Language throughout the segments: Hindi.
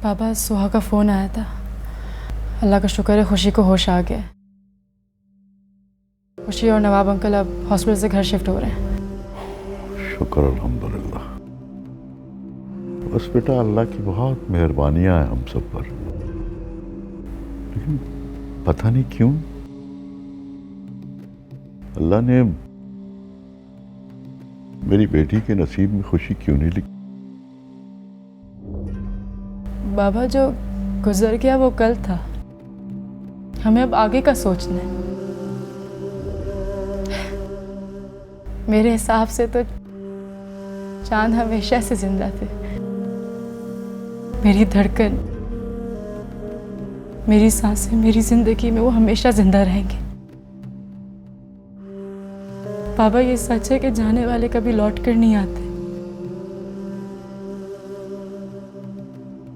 पापा सुहा का फ़ोन आया था। अल्लाह का शुक्र है खुशी को होश आ गया। खुशी और नवाब अंकल अब हॉस्पिटल से घर शिफ्ट हो रहे हैं। शुक्र अल्हम्दुलिल्लाह। बस बेटा अल्लाह की बहुत मेहरबानियां हैं हम सब पर, लेकिन पता नहीं क्यों अल्लाह ने मेरी बेटी के नसीब में खुशी क्यों नहीं लिखी। बाबा जो गुजर गया वो कल था, हमें अब आगे का सोचना है। मेरे हिसाब से तो चांद हमेशा से जिंदा थे। मेरी धड़कन, मेरी सांसें, मेरी जिंदगी में वो हमेशा जिंदा रहेंगे। बाबा ये सच है कि जाने वाले कभी लौट कर नहीं आते,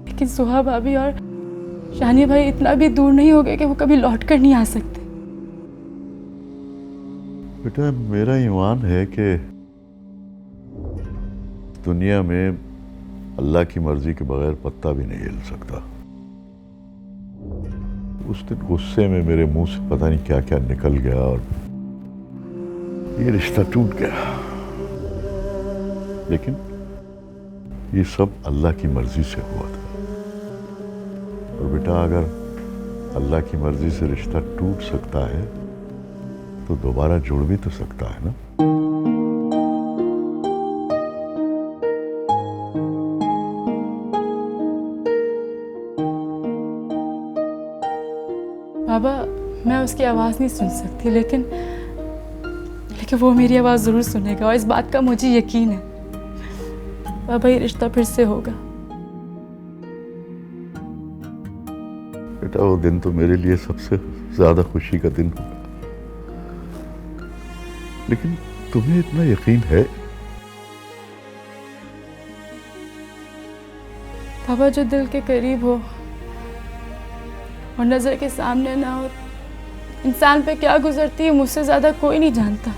लेकिन सुहा भाभी और शानिया भाई इतना भी दूर नहीं हो गए कि वो कभी लौट कर नहीं आ सकते। बेटा मेरा ईमान है कि दुनिया में अल्लाह की मर्जी के बगैर पत्ता भी नहीं हिल सकता। उस दिन गुस्से में मेरे मुंह से पता नहीं क्या क्या निकल गया और ये रिश्ता टूट गया, लेकिन ये सब अल्लाह की मर्जी से हुआ था। और बेटा अगर अल्लाह की मर्जी से रिश्ता टूट सकता है तो दोबारा जुड़ भी तो सकता है ना। बाबा मैं उसकी आवाज़ नहीं सुन सकती, लेकिन वो मेरी आवाज़ ज़रूर सुनेगा और इस बात का मुझे यकीन है। बाबा ये रिश्ता फिर से होगा। बेटा वो दिन तो मेरे लिए सबसे ज्यादा खुशी का दिन होगा, लेकिन तुम्हें इतना यकीन है? बाबा जो दिल के करीब हो और नज़र के सामने ना हो, इंसान पे क्या गुजरती है मुझसे ज़्यादा कोई नहीं जानता।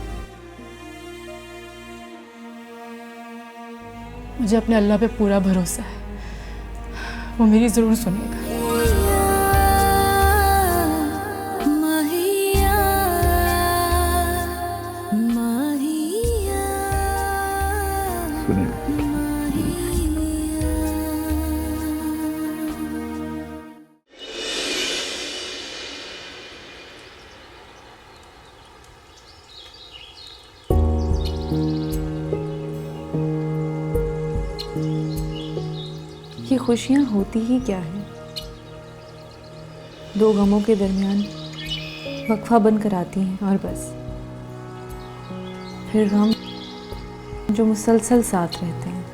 मुझे अपने अल्लाह पे पूरा भरोसा है, वो मेरी ज़रूर सुनेगा। ये खुशियाँ होती ही क्या है? दो गमों के दरमियान वक्फा बनकर आती हैं और बस। फिर गम जो मुसलसल साथ रहते हैं।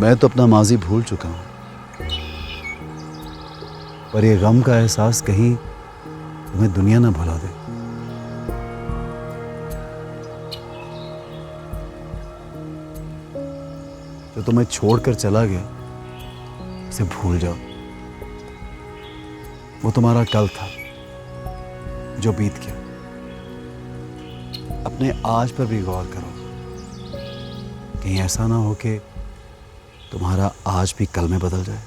मैं तो अपना माजी भूल चुका हूँ, पर ये गम का एहसास कहीं तुम्हें दुनिया ना भुला दे। जो तुम्हें छोड़कर चला गया उसे भूल जाओ। वो तुम्हारा कल था जो बीत गया। अपने आज पर भी गौर करो, कहीं ऐसा ना हो कि तुम्हारा आज भी कल में बदल जाए।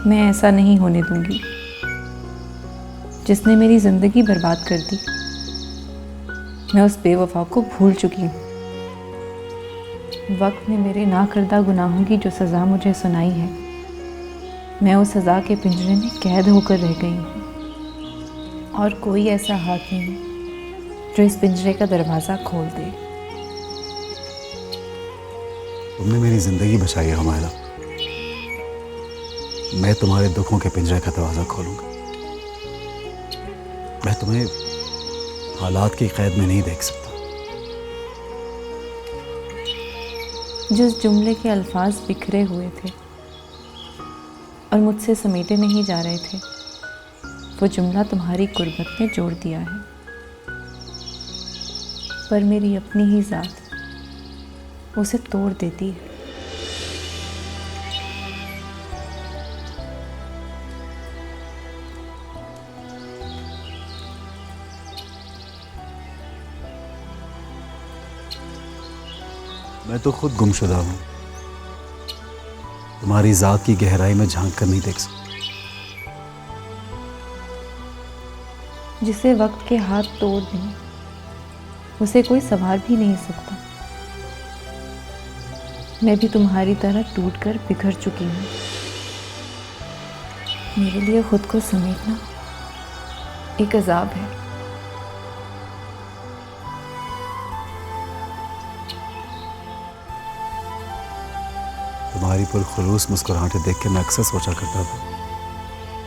मैं ऐसा नहीं होने दूंगी। जिसने मेरी जिंदगी बर्बाद कर दी, मैं उस बेवफा को भूल चुकी हूँ। वक्त ने मेरे ना करदा गुनाहों की जो सज़ा मुझे सुनाई है, मैं उस सज़ा के पिंजरे में कैद होकर रह गई हूँ। और कोई ऐसा हाथ नहीं जो इस पिंजरे का दरवाज़ा खोल दे। तुमने मेरी जिंदगी बचाई है हुमायरा। मैं तुम्हारे दुखों के पिंजरे का दरवाज़ा खोलूंगा। मैं तुम्हें हालात की कैद में नहीं देख सकता। जिस जुमले के अल्फाज बिखरे हुए थे और मुझसे समेटे नहीं जा रहे थे, वो जुमला तुम्हारी गुर्बत ने जोड़ दिया है। पर मेरी अपनी ही ज़ात उसे तोड़ देती है। मैं तो खुद गुमशुदा हूं, तुम्हारी जात की गहराई में झांक कर नहीं देख सकता। जिसे वक्त के हाथ तोड़ दें उसे कोई संभाल भी नहीं सकता। मैं भी तुम्हारी तरह टूटकर बिखर चुकी हूँ। मेरे लिए खुद को समेटना एक अजाब है। तुम्हारी पुरखुलूस मुस्कुराहटें देख के मैं अक्सर सोचा करता था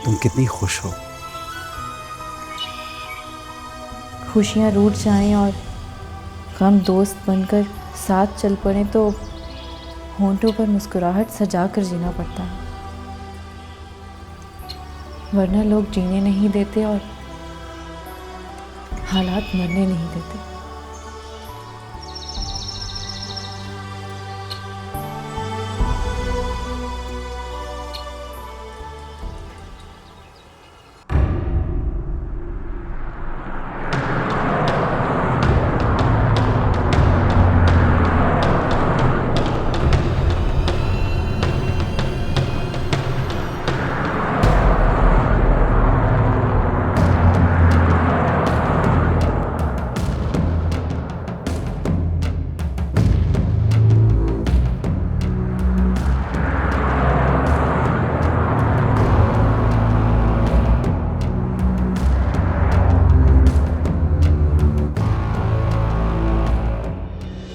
तुम कितनी खुश हो। खुशियाँ रूठ जाएं और गम दोस्त बनकर साथ चल पड़े तो होंठों पर मुस्कुराहट सजा कर जीना पड़ता है, वरना लोग जीने नहीं देते और हालात मरने नहीं देते।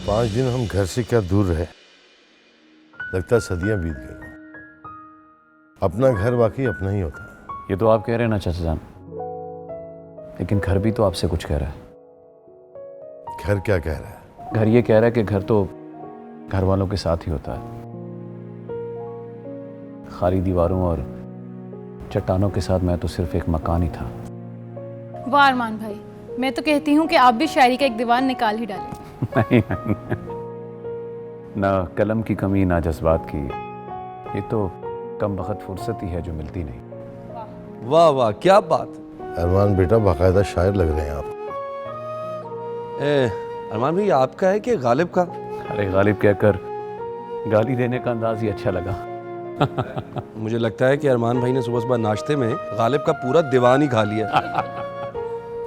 पाँच दिन हम घर से क्या दूर रहे, लगता सदियां बीत गई। अपना घर वाकई अपना ही होता है। ये तो आप कह रहे हैं ना चाचा जान, लेकिन घर भी तो आपसे कुछ कह रहा है। घर क्या कह रहा है? घर ये कह रहा है कि घर तो घर वालों के साथ ही होता है। खाली दीवारों और चट्टानों के साथ मैं तो सिर्फ एक मकान ही था। वाह अरमान भाई, मैं तो कहती हूँ कि आप भी शायरी का एक दीवान निकाल ही डालें। नहीं, ना कलम की कमी ना जज्बात की, ये तो कम वक्त फुर्सत ही है जो मिलती नहीं। वाह वाह क्या बात। अरमान बेटा बाकायदा शायर लग रहे हैं आप। अरमान भाई आपका है कि गालिब का? अरे गालिब कहकर गाली देने का अंदाज ही अच्छा लगा। मुझे लगता है कि अरमान भाई ने सुबह सुबह नाश्ते में गालिब का पूरा दीवान ही खा लिया।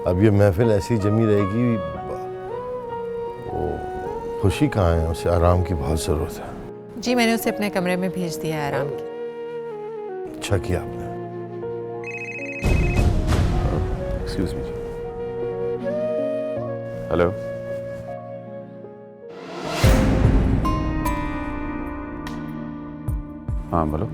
अब ये महफिल ऐसी जमी रहेगी, वो खुशी कहाँ है? उसे आराम की बहुत ज़रूरत है। जी मैंने उसे अपने कमरे में भेज दिया है आराम की। अच्छा किया आपने। एक्सक्यूज मी जी। हेलो, हाँ बोलो।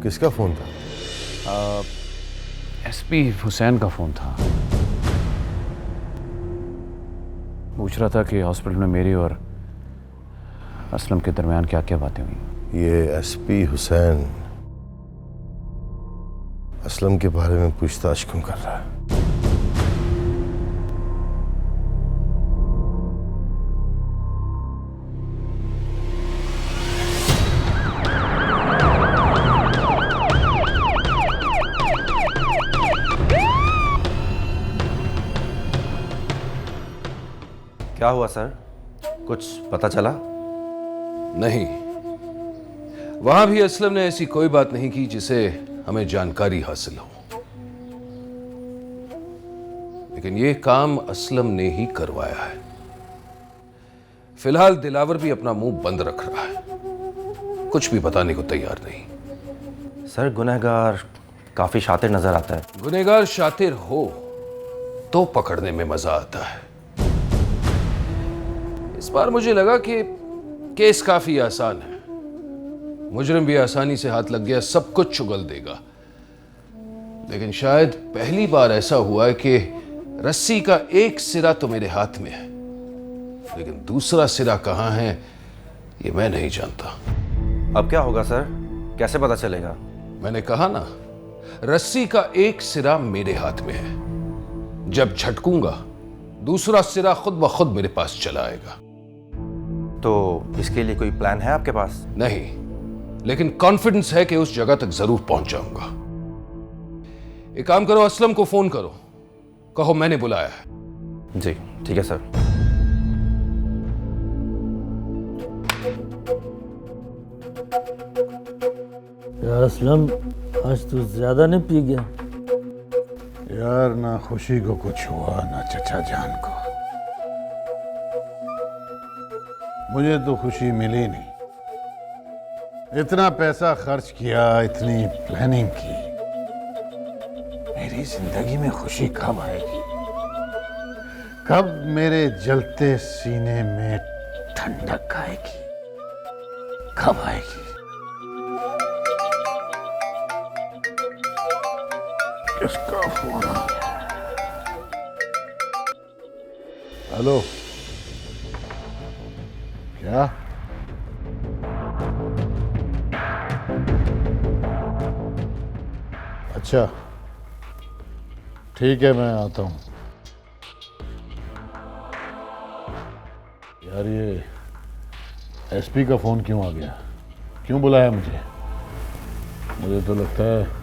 किसका फ़ोन था? एसपी हुसैन का फ़ोन था। पूछ रहा था कि हॉस्पिटल में मेरी और असलम के दरमियान क्या क्या बातें हुई। ये एसपी हुसैन असलम के बारे में पूछताछ क्यों कर रहा है? क्या हुआ सर, कुछ पता चला? नहीं, वहां भी असलम ने ऐसी कोई बात नहीं की जिसे हमें जानकारी हासिल हो, लेकिन यह काम असलम ने ही करवाया है। फिलहाल दिलावर भी अपना मुंह बंद रख रहा है, कुछ भी बताने को तैयार नहीं। सर गुनहगार काफी शातिर नजर आता है। गुनहगार शातिर हो तो पकड़ने में मजा आता है। इस बार मुझे लगा कि केस काफी आसान है, मुजरिम भी आसानी से हाथ लग गया, सब कुछ चुगल देगा। लेकिन शायद पहली बार ऐसा हुआ है कि रस्सी का एक सिरा तो मेरे हाथ में है, लेकिन दूसरा सिरा कहां है ये मैं नहीं जानता। अब क्या होगा सर, कैसे पता चलेगा? मैंने कहा ना, रस्सी का एक सिरा मेरे हाथ में है, जब झटकूंगा दूसरा सिरा खुद ब खुद मेरे पास चला आएगा। तो इसके लिए कोई प्लान है आपके पास? नहीं, लेकिन कॉन्फिडेंस है कि उस जगह तक जरूर पहुंच जाऊंगा। एक काम करो, असलम को फोन करो, कहो मैंने बुलाया है। जी ठीक है सर। यार असलम, आज तू ज्यादा नहीं पी गया? यार ना खुशी को कुछ हुआ ना चचा जान को। मुझे तो खुशी मिली नहीं। इतना पैसा खर्च किया, इतनी प्लानिंग की, मेरी जिंदगी में खुशी कब आएगी? कब मेरे जलते सीने में ठंडक आएगी? कब आएगी? किसका फोन आ गया? हेलो, क्या? अच्छा ठीक है, मैं आता हूँ। यार ये एसपी का फोन क्यों आ गया? क्यों बुलाया मुझे? मुझे तो लगता है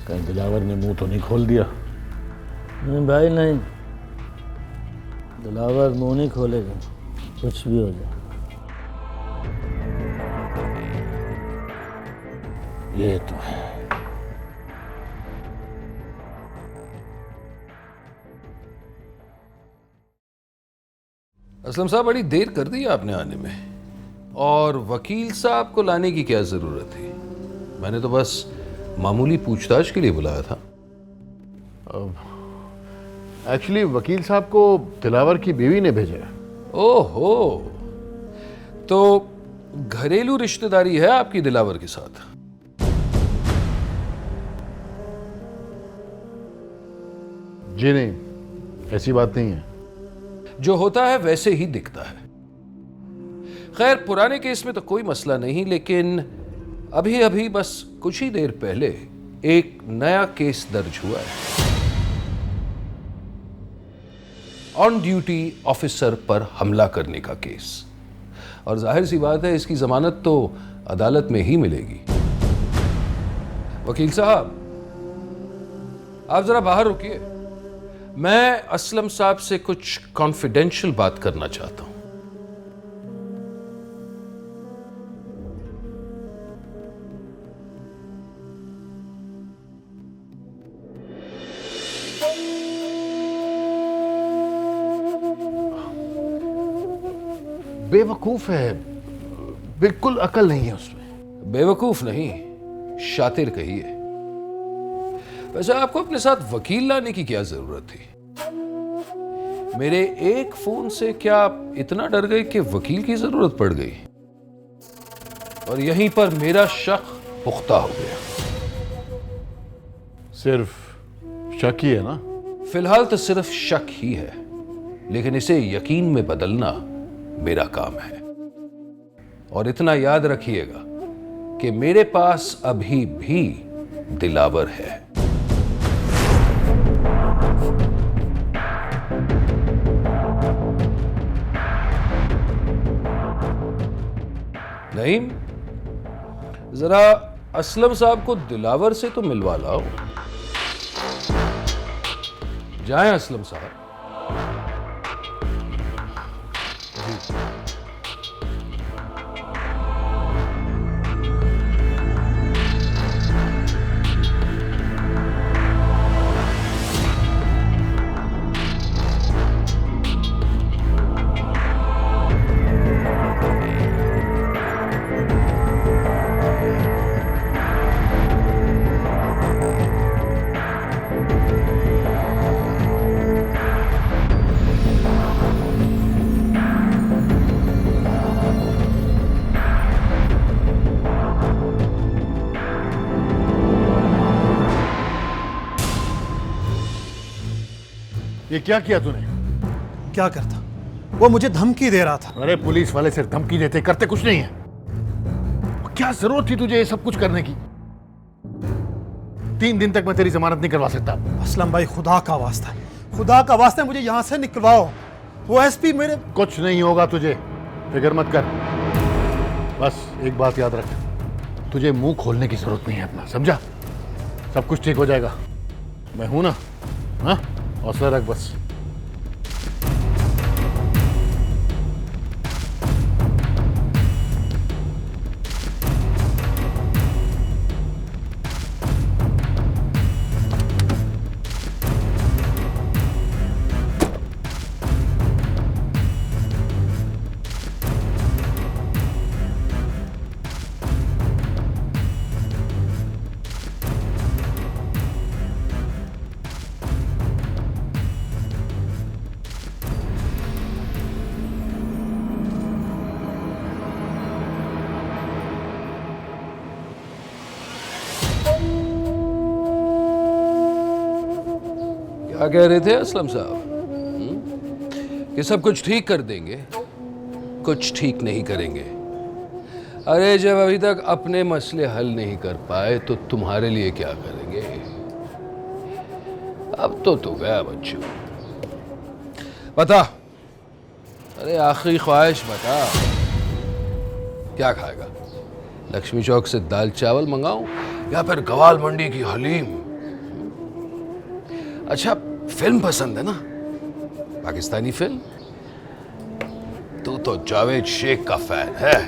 कहीं दिलावर ने मुंह तो नहीं खोल दिया। नहीं भाई नहीं, दिलावर मुंह नहीं खोलेगा, कुछ भी हो जाए। ये तो है। असलम साहब, बड़ी देर कर दी आपने आने में, और वकील साहब को लाने की क्या जरूरत थी? मैंने तो बस मामूली पूछताछ के लिए बुलाया था। एक्चुअली वकील साहब को दिलावर की बीवी ने भेजा। ओहो, तो घरेलू रिश्तेदारी है आपकी दिलावर के साथ? जी नहीं, ऐसी बात नहीं है। जो होता है वैसे ही दिखता है। खैर, पुराने केस में तो कोई मसला नहीं, लेकिन अभी अभी बस कुछ ही देर पहले एक नया केस दर्ज हुआ है। ऑन ड्यूटी ऑफिसर पर हमला करने का केस, और जाहिर सी बात है इसकी जमानत तो अदालत में ही मिलेगी। वकील साहब, आप जरा बाहर रुकिए, मैं असलम साहब से कुछ कॉन्फिडेंशियल बात करना चाहता हूं। बेवकूफ है, बिल्कुल अकल नहीं है उसमें। बेवकूफ नहीं, शातिर कहिए। वैसे आपको अपने साथ वकील लाने की क्या जरूरत थी? मेरे एक फोन से क्या आप इतना डर गए कि वकील की जरूरत पड़ गई? और यहीं पर मेरा शक पुख्ता हो गया। सिर्फ शक ही है ना? फिलहाल तो सिर्फ शक ही है, लेकिन इसे यकीन में बदलना मेरा काम है। और इतना याद रखिएगा कि मेरे पास अभी भी दिलावर है। नहीं, जरा असलम साहब को दिलावर से तो मिलवा लाओ। जाएं असलम साहब। ये क्या किया तूने? क्या करता? वो मुझे धमकी दे रहा था। अरे पुलिस वाले सिर्फ धमकी देते, करते कुछ नहीं है। क्या जरूरत थी तुझे ये सब कुछ करने की? 3 दिन तक मैं तेरी जमानत नहीं करवा सकता। असलम भाई, खुदा का वास्ता है, खुदा का वास्ते मुझे यहाँ से निकलवाओ। वो एसपी मेरे। कुछ नहीं होगा तुझे, फिक्र मत कर। बस एक बात याद रख, तुझे मुंह खोलने की जरूरत नहीं है अपना, समझा? सब कुछ ठीक हो जाएगा, मैं हूं ना। हाँ, हौसला रख बस। क्या कह रहे थे असलम साहब? कि सब कुछ ठीक कर देंगे? कुछ ठीक नहीं करेंगे। अरे जब अभी तक अपने मसले हल नहीं कर पाए तो तुम्हारे लिए क्या करेंगे? अब तो गया बच्चों। बता, अरे आखिरी ख्वाहिश बता, क्या खाएगा? लक्ष्मी चौक से दाल चावल मंगाऊं या फिर गवाल मंडी की हलीम? अच्छा, फिल्म पसंद है ना? पाकिस्तानी फिल्म? तू तो जावेद शेख का फैन है।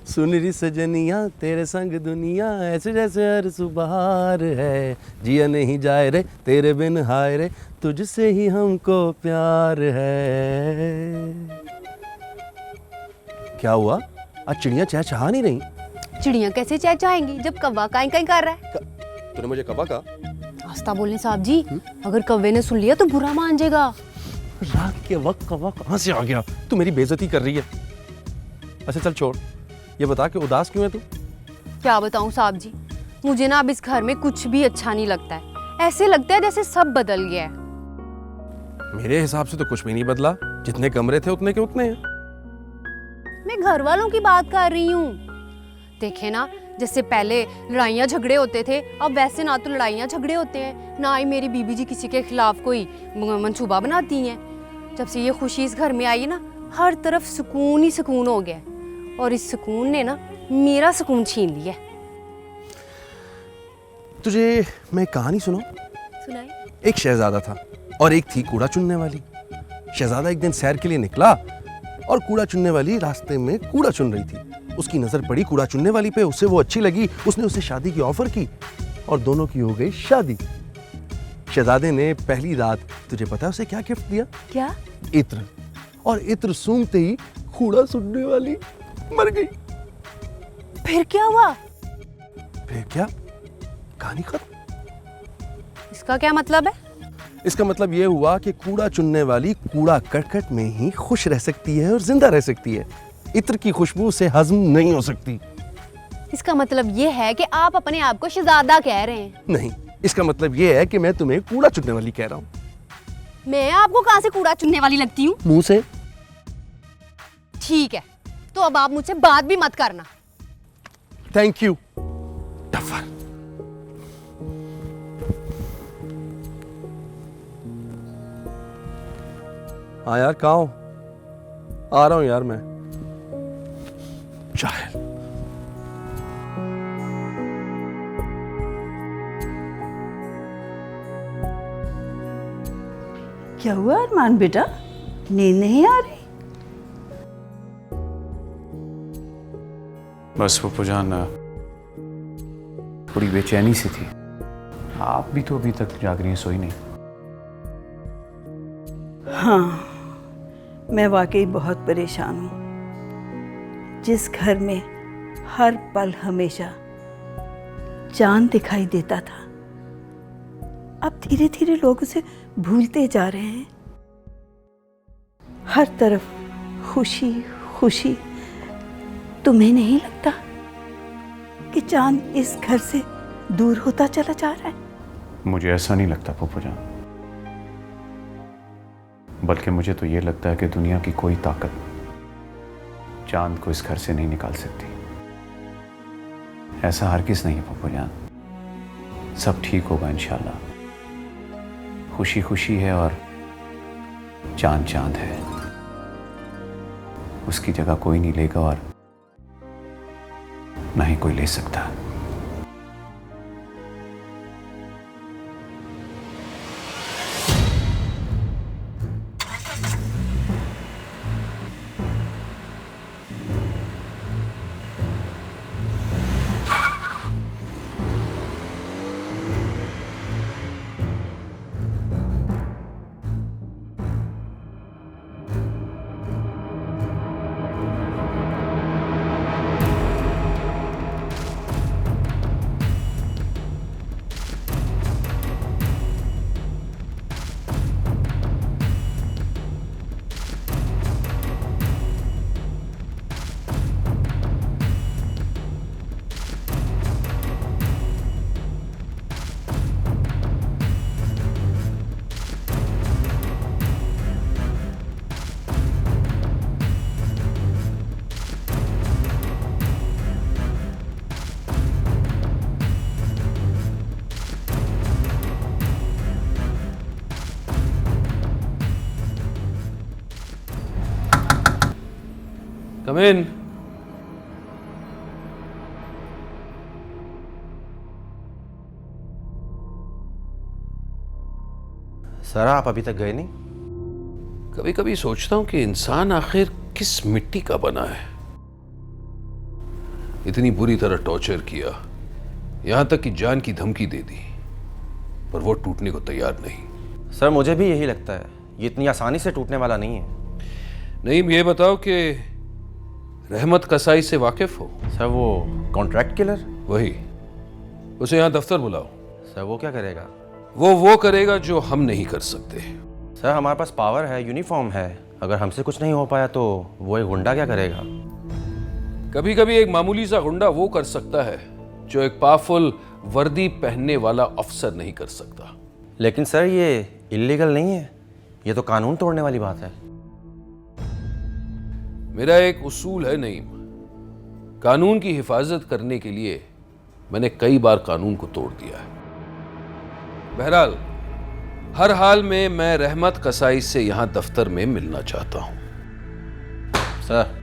सुनरी सजनिया तेरे संग दुनिया ऐसे जैसे हर सुबहार है, जिया नहीं जाए रे तेरे बिन हाय रे, तुझसे ही हमको प्यार है। क्या हुआ? आज चिड़िया चहचहा नहीं रही? चिड़िया कैसे चहचहाएंगी जब कौवा काई काई कर रहा है? तूने मुझे कौवा कहा? आस्ता बोले साहब जी, अगर कौवे ने सुन लिया तो बुरा मान जाएगा। रात के वक्त कौवा कहाँ से आ गया? तू मेरी बेइज्जती कर रही है। अच्छा चल छोड़, ये बता कि उदास क्यों है तू? क्या बताऊं साहब जी, मुझे ना अब इस घर में कुछ भी अच्छा नहीं लगता है। ऐसे लगता है जैसे सब बदल गया है। मेरे हिसाब से तो कुछ भी नहीं बदला, जितने कमरे थे उतने के उतने हैं। मैं घर वालों की बात कर रही हूँ। देखे ना, जैसे पहले लड़ाइयाँ झगड़े होते थे, अब वैसे ना तो लड़ाइयाँ झगड़े होते हैं, ना ही मेरी बीबी जी किसी के खिलाफ कोई मंसूबा बनाती हैं। जब से ये खुशी इस घर में आई ना, हर तरफ सुकून ही सुकून हो गया, और इस सुकून ने ना मेरा सुकून छीन लिया। तुझे मैं कहानी सुनाऊं? सुनाए। एक शहजादा था और एक थी कूड़ा चुनने वाली। शहजादा एक दिन सैर के लिए निकला और कूड़ा चुनने वाली रास्ते में कूड़ा चुन रही थी। उसकी नजर पड़ी कूड़ा चुनने वाली पे, उसे वो अच्छी लगी, उसने उसे शादी की ऑफर की और दोनों की हो गई शादी। शहजादे ने पहली रात, तुझे पता है उसे क्या गिफ्ट दिया? क्या? इत्र। और इत्र सूंघते ही कूड़ा चुनने वाली मर गई। फिर क्या हुआ? फिर क्या? कहानी खत्म। इसका क्या मतलब है? इसका मतलब ये हुआ कि कूड़ा चुनने वाली कूड़ा करकट में ही खुश रह सकती है और जिंदा रह सकती है। इत्र की खुशबू से हजम नहीं हो सकती। इसका मतलब ये है कि आप अपने आप को शहजादा कह रहे हैं? नहीं, इसका मतलब ये है कि मैं तुम्हें कूड़ा चुनने वाली कह रहा हूँ। मैं आपको कहाँ से कूड़ा चुनने वाली लगती हूँ? मुंह से। ठीक है, तो अब आप मुझसे बात भी मत करना। Thank you. टफर। हाँ यार, कहाँ हो? आ रहा हूँ यार मैं। जाहिल। क्या हुआ अरमान बेटा, नींद नहीं आ रही? बस वो पुजान थोड़ी बेचैनी सी थी। आप भी तो अभी तक जाग रही हैं, सोई नहीं? हाँ, मैं वाकई बहुत परेशान हूँ। जिस घर में हर पल हमेशा चांद दिखाई देता था, अब धीरे धीरे लोग उसे भूलते जा रहे हैं। हर तरफ खुशी खुशी। तुम्हें नहीं लगता कि चांद इस घर से दूर होता चला जा रहा है? मुझे ऐसा नहीं लगता फूफू जान, बल्कि मुझे तो ये लगता है कि दुनिया की कोई ताकत चांद को इस घर से नहीं निकाल सकती। ऐसा हरगिज़ नहीं है फूफू जान, सब ठीक होगा इंशाल्लाह। खुशी खुशी है और चांद चांद है, उसकी जगह कोई नहीं लेगा और ना ही कोई ले सकता। Come in. सर आप अभी तक गए नहीं? कभी कभी सोचता हूं कि इंसान आखिर किस मिट्टी का बना है। इतनी बुरी तरह टॉर्चर किया, यहां तक कि जान की धमकी दे दी, पर वो टूटने को तैयार नहीं। सर मुझे भी यही लगता है, ये इतनी आसानी से टूटने वाला नहीं है। नहीं, ये बताओ कि रहमत कसाई से वाकिफ हो? सर वो कॉन्ट्रैक्ट किलर? वही, उसे यहाँ दफ्तर बुलाओ। सर वो क्या करेगा? वो करेगा जो हम नहीं कर सकते। सर हमारे पास पावर है, यूनिफॉर्म है, अगर हमसे कुछ नहीं हो पाया तो वो एक गुंडा क्या करेगा? कभी कभी एक मामूली सा गुंडा वो कर सकता है जो एक पावरफुल वर्दी पहनने वाला अफसर नहीं कर सकता। लेकिन सर ये इलीगल नहीं है, ये तो कानून तोड़ने वाली बात है। मेरा एक उसूल है नईम, कानून की हिफाजत करने के लिए मैंने कई बार कानून को तोड़ दिया है। बहरहाल हर हाल में मैं रहमत कसाई से यहां दफ्तर में मिलना चाहता हूं। सर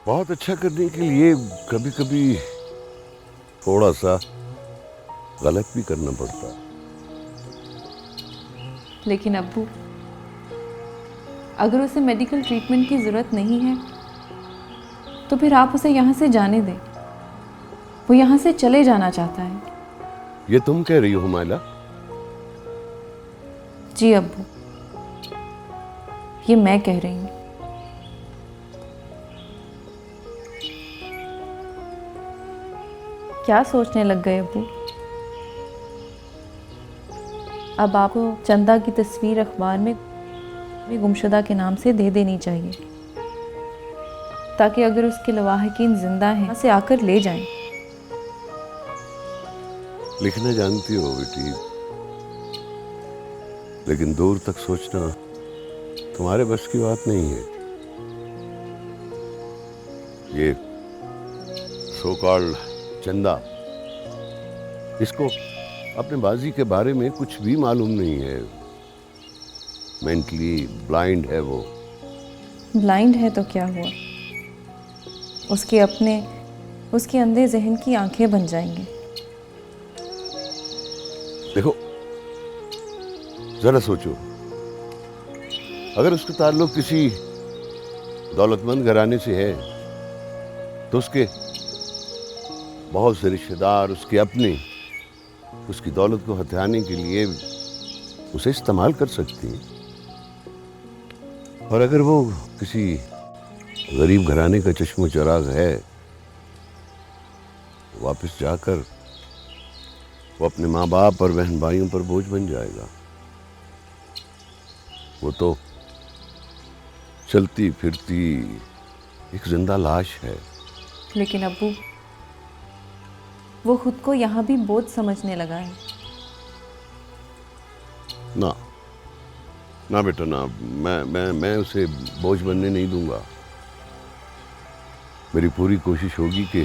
बहुत अच्छा करने के लिए कभी कभी थोड़ा सा गलत भी करना पड़ता है। लेकिन अब्बू, अगर उसे मेडिकल ट्रीटमेंट की ज़रूरत नहीं है तो फिर आप उसे यहाँ से जाने दें। वो यहाँ से चले जाना चाहता है। ये तुम कह रही हो हुमायला? जी अब्बू, ये मैं कह रही हूँ। क्या सोचने लग गए अब्बू? अब आपको चंदा की तस्वीर अखबार में गुमशुदा के नाम से दे देनी चाहिए, ताकि अगर उसके लवाहिकीन जिंदा हैं से आकर ले जाएं। लिखना जानती हो बेटी, लेकिन दूर तक सोचना तुम्हारे बस की बात नहीं है। ये सो कॉल्ड चंदा, इसको अपने बाजी के बारे में कुछ भी मालूम नहीं है। मेंटली ब्लाइंड है वो। ब्लाइंड है तो क्या हुआ, उसके अंधे जहन की आंखें बन जाएंगी। देखो जरा सोचो, अगर उसका ताल्लुक किसी दौलतमंद घराने से है तो उसके बहुत से रिश्तेदार, उसके अपने, उसकी दौलत को हथियाने के लिए उसे इस्तेमाल कर सकती हैं। और अगर वो किसी गरीब घराने का चश्मो चराग है, वापस जाकर वो अपने माँ बाप और बहन भाइयों पर बोझ बन जाएगा। वो तो चलती फिरती एक जिंदा लाश है। लेकिन अब्बू, वो खुद को यहाँ भी बोझ समझने लगा है। ना ना बेटा ना, मैं उसे बोझ बनने नहीं दूंगा। मेरी पूरी कोशिश होगी कि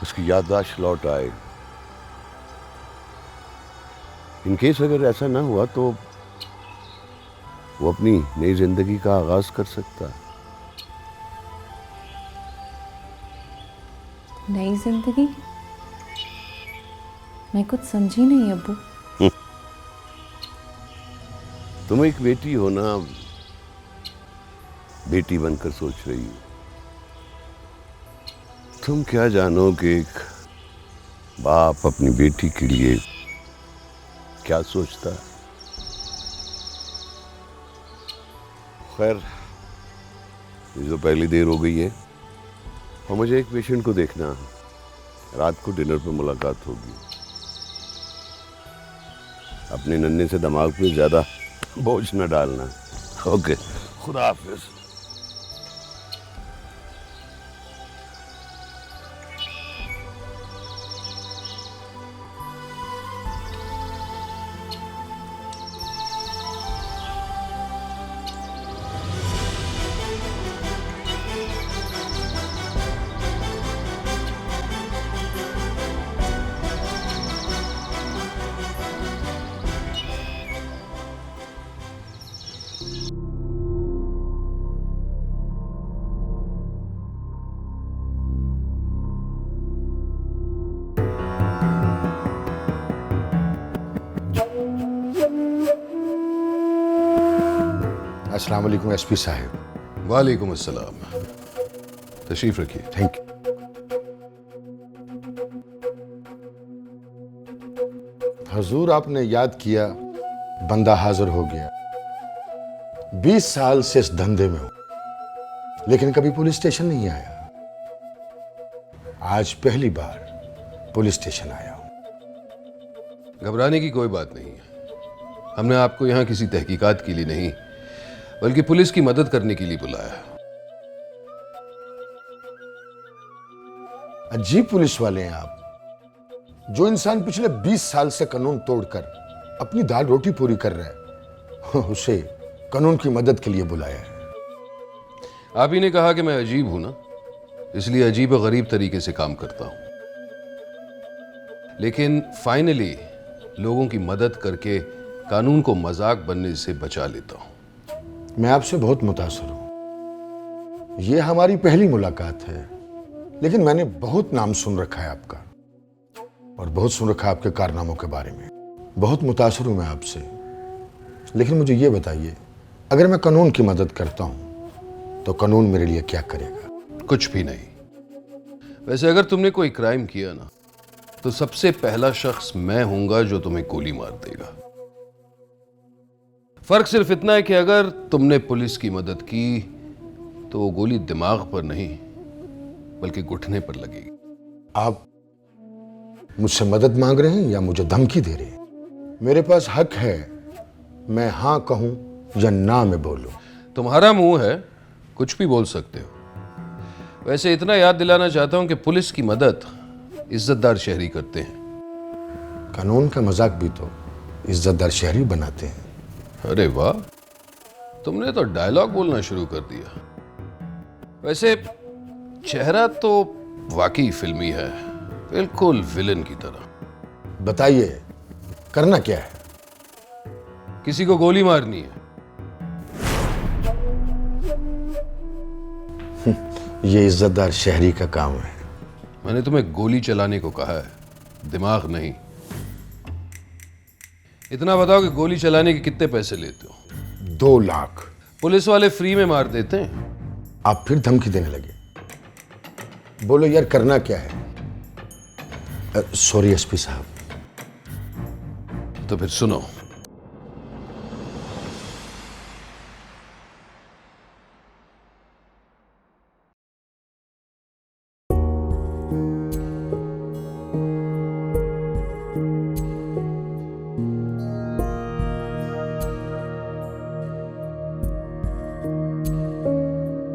उसकी याददाश्त लौट आए। इन केस अगर ऐसा ना हुआ तो वो अपनी नई जिंदगी का आगाज कर सकता है। नई जिंदगी? मैं कुछ समझी नहीं अब्बू। तुम एक बेटी हो ना, बेटी बनकर सोच रही हो। तुम क्या जानो कि एक बाप अपनी बेटी के लिए क्या सोचता है। खैर, जो पहली देर हो गई है और मुझे एक पेशेंट को देखना है। रात को डिनर पे मुलाकात होगी। अपने नन्हे से दिमाग पे ज्यादा बोझ न डालना। ओके, खुदा हाफिज। अस्सलाम वालेकुम एसपी साहब। वालेकुम अस्सलाम। तशरीफ रखिए। Thank you. हजूर, आपने याद किया, बंदा हाजिर हो गया। 20 साल से इस धंधे में हूं, लेकिन कभी पुलिस स्टेशन नहीं आया। आज पहली बार पुलिस स्टेशन आया हूं। घबराने की कोई बात नहीं है। हमने आपको यहाँ किसी तहकीकात के लिए नहीं, बल्कि पुलिस की मदद करने के लिए बुलाया। अजीब पुलिस वाले हैं आप। जो इंसान पिछले 20 साल से कानून तोड़कर अपनी दाल रोटी पूरी कर रहा है, उसे कानून की मदद के लिए बुलाया है। आप ही ने कहा कि मैं अजीब हूं ना, इसलिए अजीब और गरीब तरीके से काम करता हूं। लेकिन फाइनली लोगों की मदद करके कानून को मजाक बनने से बचा लेता हूं। मैं आपसे बहुत मुतासर हूं। यह हमारी पहली मुलाकात है, लेकिन मैंने बहुत नाम सुन रखा है आपका, और बहुत सुन रखा है आपके कारनामों के बारे में। बहुत मुतासर हूं मैं आपसे। लेकिन मुझे ये बताइए, अगर मैं कानून की मदद करता हूं तो कानून मेरे लिए क्या करेगा? कुछ भी नहीं। वैसे अगर तुमने कोई क्राइम किया ना, तो सबसे पहला शख्स मैं हूंगा जो तुम्हें गोली मार देगा। फर्क सिर्फ इतना है कि अगर तुमने पुलिस की मदद की तो वो गोली दिमाग पर नहीं, बल्कि घुटने पर लगेगी। आप मुझसे मदद मांग रहे हैं या मुझे धमकी दे रहे हैं? मेरे पास हक है, मैं हाँ कहूं या ना मैं बोलूं। तुम्हारा मुंह है, कुछ भी बोल सकते हो। वैसे इतना याद दिलाना चाहता हूं कि पुलिस की मदद इज्जतदार शहरी करते हैं। कानून का मजाक भी तो इज्जतदार शहरी बनाते हैं। अरे वाह, तुमने तो डायलॉग बोलना शुरू कर दिया। वैसे चेहरा तो वाकई फिल्मी है, बिल्कुल विलन की तरह। बताइए, करना क्या है? किसी को गोली मारनी है। ये इज्जतदार शहरी का काम है। मैंने तुम्हें गोली चलाने को कहा है, दिमाग नहीं। इतना बताओ कि गोली चलाने के कितने पैसे लेते हो? 2 लाख। पुलिस वाले फ्री में मार देते हैं। आप फिर धमकी देने लगे। बोलो यार, करना क्या है? सॉरी एसपी साहब। तो फिर सुनो,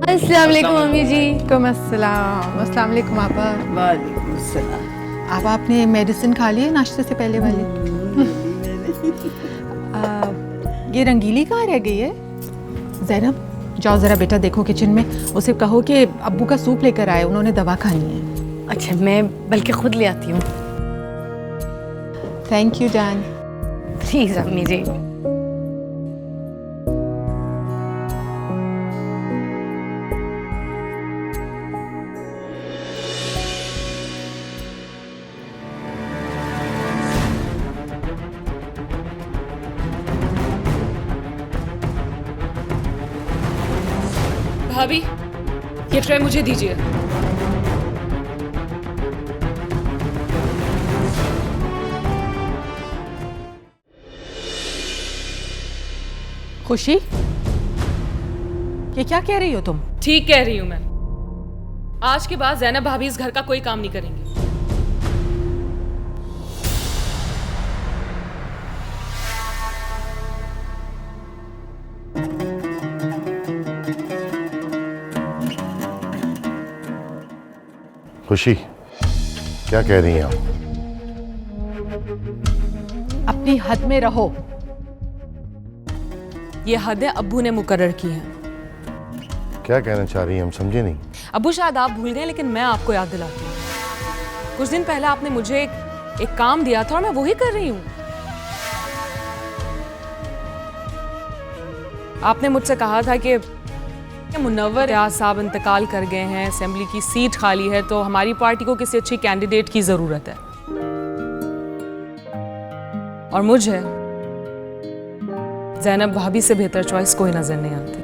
अस्सलाम वालेकुम मम्मी जी। अस्सलाम वालेकुम आपा। वालेकुम सलाम। आप आपने मेडिसिन खा ली है नाश्ते से पहले वाली? ये रंगीली कहाँ रह गई है? ज़ैनब, जाओ ज़रा बेटा देखो किचन में, उसे कहो कि अब्बू का सूप लेकर आए, उन्होंने दवा खानी है। अच्छा, मैं बल्कि खुद ले आती हूँ। थैंक यू जान। प्लीज़ अम्मी जी। भाभी, ये ट्रे मुझे दीजिए। खुशी, ये क्या कह रही हो तुम? ठीक कह रही हूं मैं। आज के बाद ज़ैनब भाभी इस घर का कोई काम नहीं करेंगी। खुशी, क्या कह रही हैं आप? अपनी हद में रहो। ये हदें अब्बू ने मुकर्रर की हैं। क्या कहना चाह रही हैं, हम समझे नहीं। अब्बू शायद आप भूल गए, लेकिन मैं आपको याद दिलाती हूँ। कुछ दिन पहले आपने मुझे एक काम दिया था और मैं वही कर रही हूँ। आपने मुझसे कहा था कि मुनव्वर रियाज साहब इंतकाल कर गए हैं, असेंबली की सीट खाली है, तो हमारी पार्टी को किसी अच्छी कैंडिडेट की जरूरत है। और मुझे ज़ैनब भाभी से बेहतर चॉइस कोई नजर नहीं आती।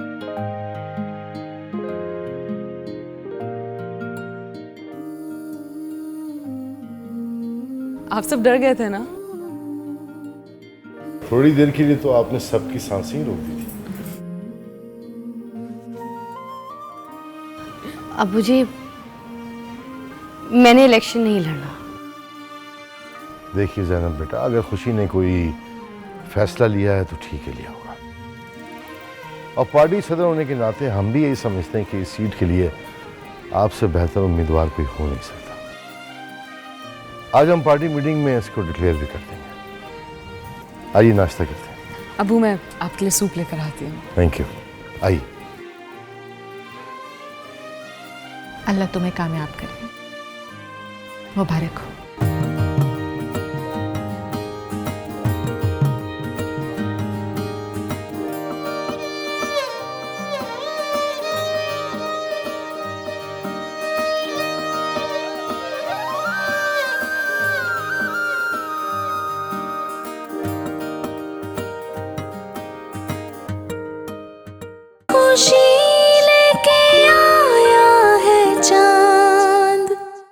आप सब डर गए थे ना? थोड़ी देर के लिए तो आपने सबकी सांसें ही रोक दी थी। अब्बू जी, मैंने इलेक्शन नहीं लड़ना। देखिए ज़ैनब बेटा, अगर खुशी ने कोई फैसला लिया है तो ठीक है, लिया होगा। और पार्टी सदर होने के नाते हम भी यही समझते हैं कि इस सीट के लिए आपसे बेहतर उम्मीदवार कोई हो नहीं सकता। आज हम पार्टी मीटिंग में इसको डिक्लेयर भी कर देंगे। आइए नाश्ता करते हैं। अब्बू, मैं आपके लिए सूप लेकर आती हूँ। Thank you. आइए। अल्लाह तुम्हें कामयाब करे, मुबारक हो। खुशी